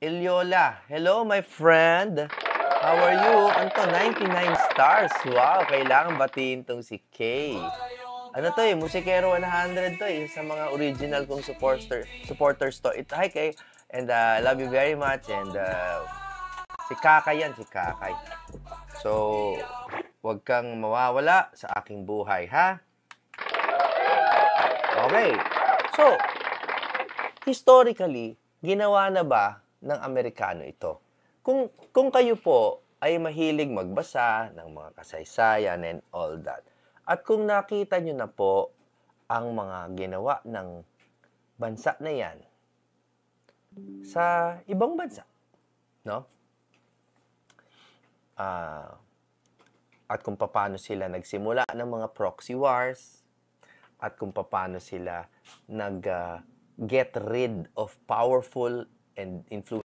Ilyola. Hello, my friend. How are you? Anto, 99 stars. Wow, kailangan batiin tong si Kay. Ano to eh, Musikero 100 to eh, sa mga original kong supporters to. Hi Kay, and I love you very much. And si Kakay yan, si Kakay. So, huwag kang mawawala sa aking buhay, ha? Okay. So, historically, ginawa na ba ng Amerikano ito? Kung kayo po ay mahilig magbasa ng mga kasaysayan and all that, at kung nakita nyo na po ang mga ginawa ng bansa na yan sa ibang bansa, no? At kung paano sila nagsimula ng mga proxy wars, at kung paano sila get rid of powerful and influential